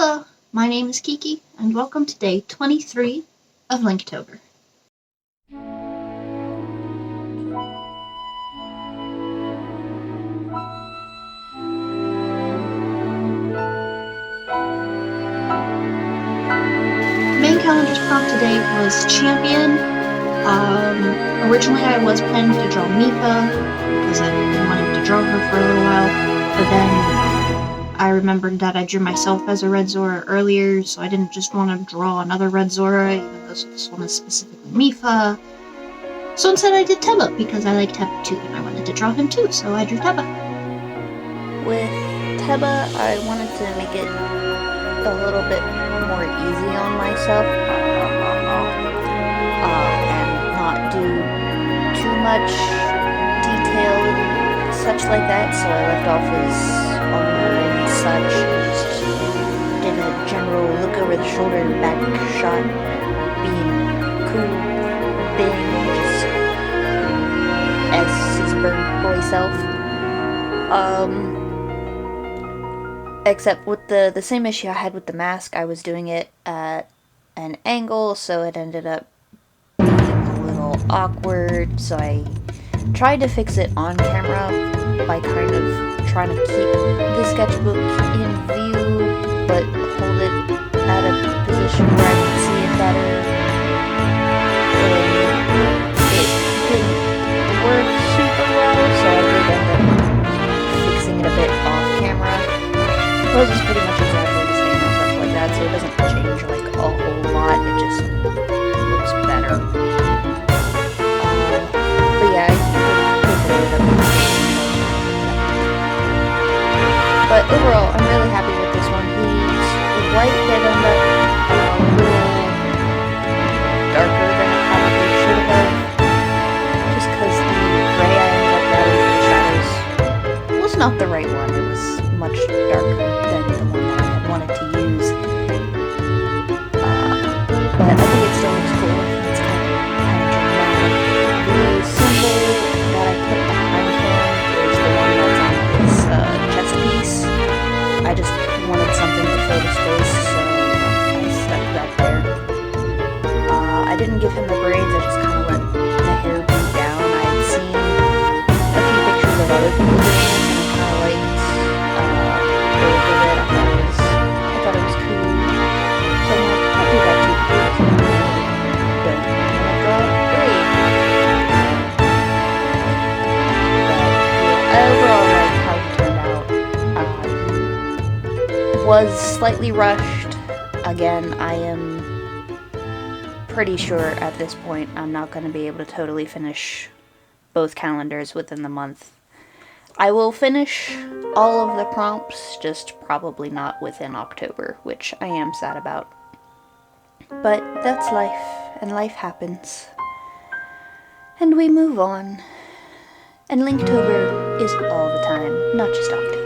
Hello, my name is Kiki, and welcome to day 23 of Linktober. The main calendar's prompt today was Champion. Originally I was planning to draw Mifa, because I've been wanting to draw her for a little while, but then I remembered that I drew myself as a Red Zora earlier, so I didn't just want to draw another Red Zora, even though this one is specifically Mifa. So instead I did Teba, because I like Teba too, and I wanted to draw him too, so I drew Teba. With Teba, I wanted to make it a little bit more easy on myself, and not do too much detail such like that, so I left off his armor and such, just did a general look over the shoulder and back shot, being cool thing, just as his bird boy self. Except with the same issue I had with the mask, I was doing it at an angle, so it ended up being a little awkward, so I tried to fix it on camera by kind of trying to keep the sketchbook in view, but hold it at a position where I can see it better. It didn't work super well, so I did end up fixing it a bit off camera. Poses pretty much exactly the same and stuff like that, so it doesn't change like a whole lot, it just looks better. But yeah, I picked it up. But overall, I'm really happy with this one. He's white that ended up a little darker than it probably should have, just because the gray I ended up grabbing for the shadows was not the right one. It was much darker than the one that I had wanted to use. But I think it still looks cool. It's kind of dramatic. The symbol that I put behind him is the one that's on his chest piece. I just wanted something to fill the space, so I stuck that there. I didn't give him the braids, I just kind of let the hair be down. I had seen a few pictures of other people doing this, and I kind of liked I thought it was cool, so I'll do that too. Don't want to draw braids. But overall, I like how it turned out. Was slightly rushed. Again, I am pretty sure at this point I'm not going to be able to totally finish both calendars within the month. I will finish all of the prompts, just probably not within October, which I am sad about. But that's life, and life happens. And we move on. And Linktober is all the time, not just October.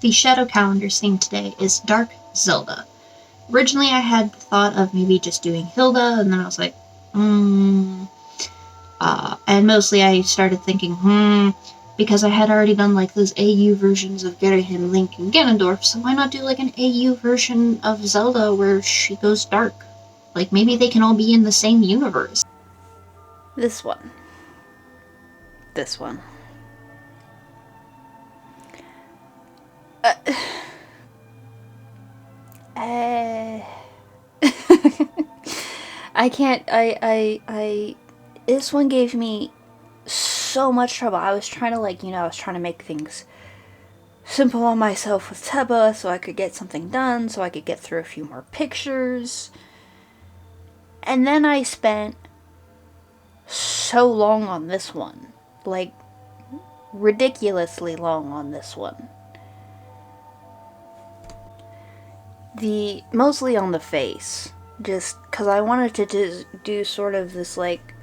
the shadow calendar's theme today is Dark Zelda. Originally, I had thought of maybe just doing Hilda, and then I was like, and mostly I started thinking, because I had already done like those AU versions of Gerahim, Link, and Ganondorf, so why not do like an AU version of Zelda where she goes dark? Like, maybe they can all be in the same universe. This one. This one. I can't, this one gave me so much trouble. I was trying to I was trying to make things simple on myself with Teba so I could get something done, so I could get through a few more pictures. And then I spent so long on this one. Like, ridiculously long on this one. Mostly on the face. Just because I wanted to just do sort of this, like,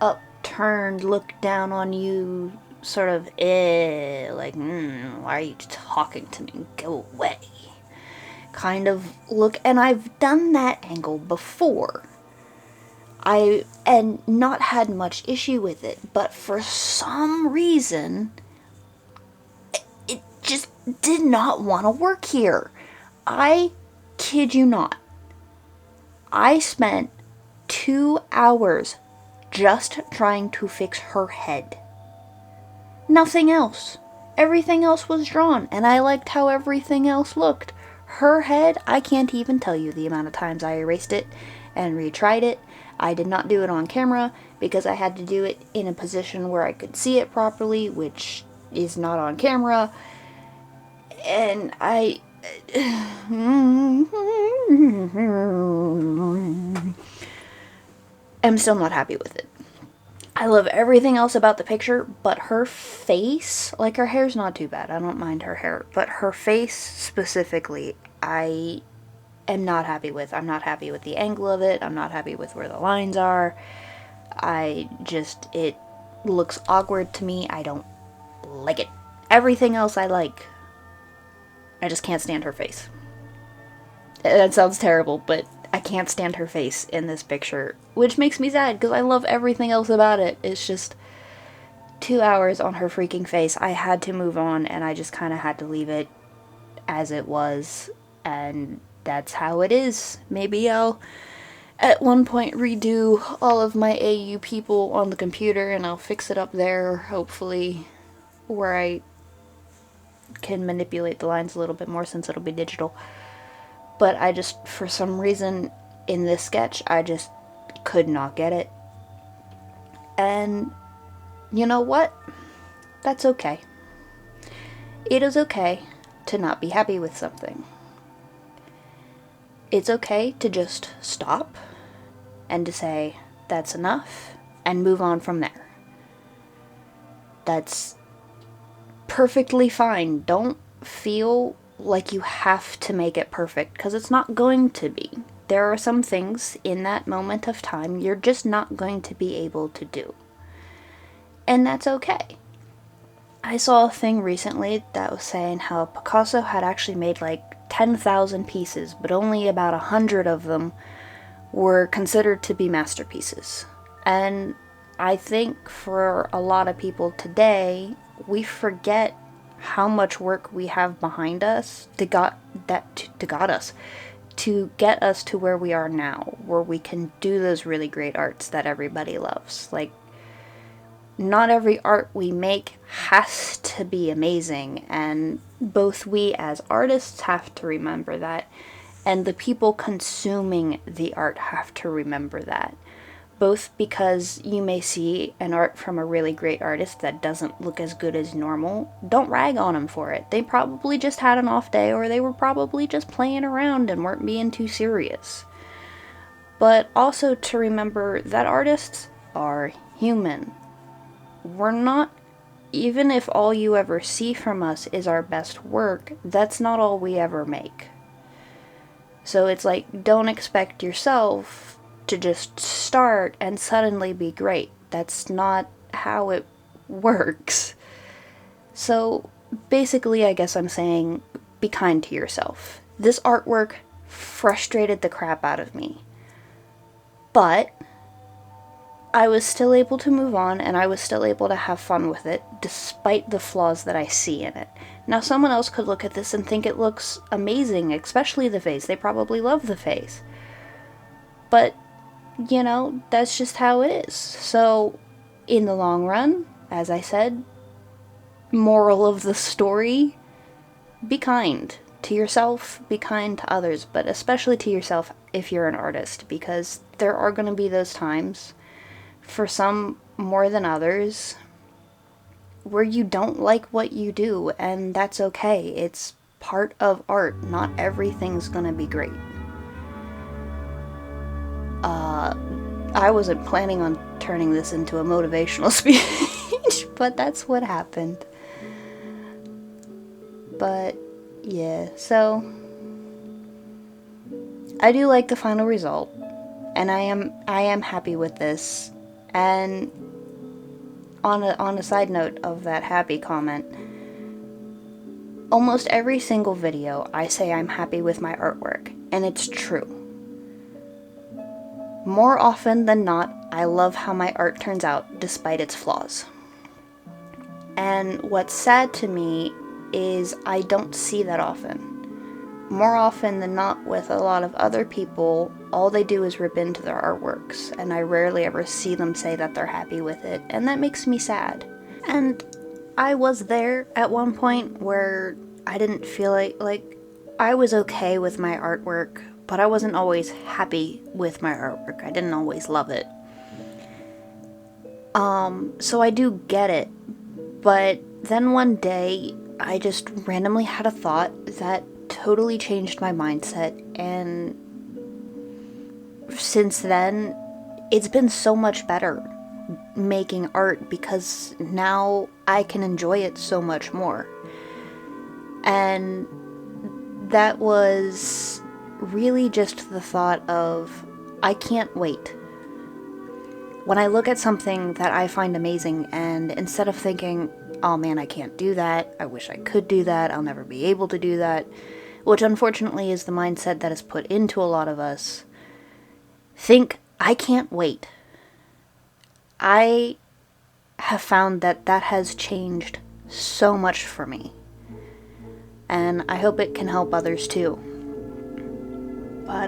upturned, look down on you, sort of, like, why are you talking to me? Go away. Kind of look, and I've done that angle before. And not had much issue with it, but for some reason, it just did not want to work here. I kid you not. I spent 2 hours just trying to fix her head. Nothing else. Everything else was drawn, and I liked how everything else looked. Her head, I can't even tell you the amount of times I erased it and retried it. I did not do it on camera because I had to do it in a position where I could see it properly, which is not on camera. And I'm still not happy with it. I love everything else about the picture, but her face, like, her hair's not too bad. I don't mind her hair, but her face specifically, I am not happy with. I'm not happy with the angle of it. I'm not happy with where the lines are. It looks awkward to me. I don't like it. Everything else I like. I just can't stand her face. That sounds terrible, but I can't stand her face in this picture, which makes me sad because I love everything else about it. It's just 2 hours on her freaking face. I had to move on, and I just kind of had to leave it as it was, and that's how it is. Maybe I'll at one point redo all of my AU people on the computer, and I'll fix it up there, hopefully, where I can manipulate the lines a little bit more since it'll be digital. But I just, for some reason, in this sketch, I just could not get it. And you know what? That's okay. It is okay to not be happy with something. It's okay to just stop and to say, that's enough, and move on from there. That's perfectly fine. Don't feel like you have to make it perfect, because it's not going to be. There are some things in that moment of time you're just not going to be able to do. And that's okay. I saw a thing recently that was saying how Picasso had actually made like 10,000 pieces, but only about 100 of them were considered to be masterpieces. And I think for a lot of people today, we forget how much work we have behind us to get us to where we are now, where we can do those really great arts that everybody loves. Like, not every art we make has to be amazing, and both we as artists have to remember that, and the people consuming the art have to remember that. Both because you may see an art from a really great artist that doesn't look as good as normal. Don't rag on them for it. They probably just had an off day, or they were probably just playing around and weren't being too serious. But also to remember that artists are human. We're not, even if all you ever see from us is our best work, that's not all we ever make. So it's like, don't expect yourself to just start and suddenly be great. That's not how it works. So basically, I guess I'm saying, be kind to yourself. This artwork frustrated the crap out of me. But I was still able to move on, and I was still able to have fun with it, despite the flaws that I see in it. Now, someone else could look at this and think it looks amazing, especially the face. They probably love the face. But, you know, that's just how it is. So, in the long run, as I said, moral of the story, be kind to yourself, be kind to others, but especially to yourself if you're an artist, because there are going to be those times, for some more than others, where you don't like what you do, and that's okay. It's part of art. Not everything's gonna be great. I wasn't planning on turning this into a motivational speech, but that's what happened. But yeah, so I do like the final result, and I am happy with this. And on a side note of that happy comment, almost every single video I say I'm happy with my artwork, and it's true. More often than not, I love how my art turns out despite its flaws. And what's sad to me is I don't see that often. More often than not, with a lot of other people, all they do is rip into their artworks, and I rarely ever see them say that they're happy with it, and that makes me sad. And I was there at one point where I didn't feel like I was okay with my artwork, but I wasn't always happy with my artwork. I didn't always love it. So I do get it, but then one day I just randomly had a thought that totally changed my mindset, and since then it's been so much better making art, because now I can enjoy it so much more. And that was really just the thought of, I can't wait. When I look at something that I find amazing, and instead of thinking, oh man, I can't do that, I wish I could do that, I'll never be able to do that, which unfortunately is the mindset that is put into a lot of us, think, I can't wait. I have found that that has changed so much for me. And I hope it can help others too. But,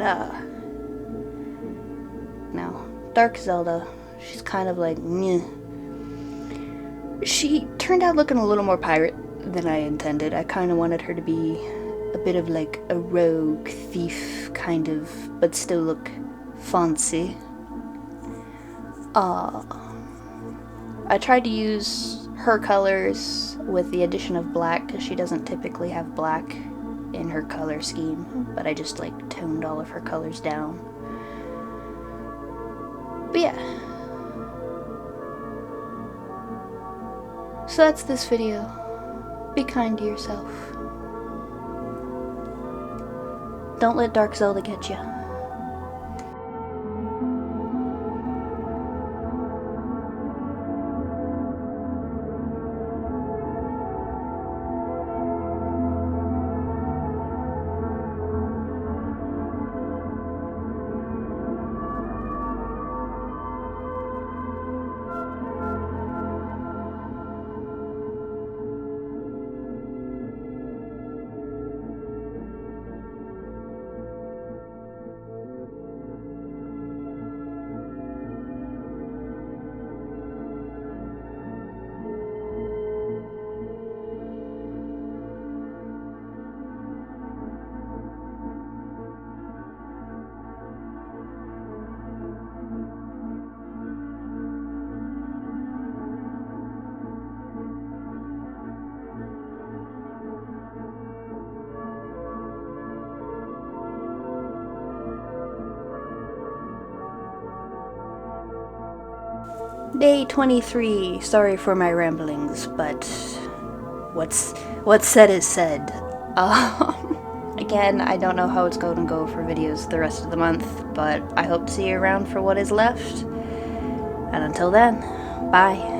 no. Dark Zelda, she's kind of like, meh. She turned out looking a little more pirate than I intended. I kind of wanted her to be a bit of like a rogue thief kind of, but still look fancy. I tried to use her colors with the addition of black, because she doesn't typically have black in her color scheme, but I just like toned all of her colors down. But yeah. So that's this video. Be kind to yourself. Don't let Dark Zelda get you. Day 23, sorry for my ramblings, but what's said is said. Again, I don't know how it's going to go for videos the rest of the month, but I hope to see you around for what is left. And until then, bye.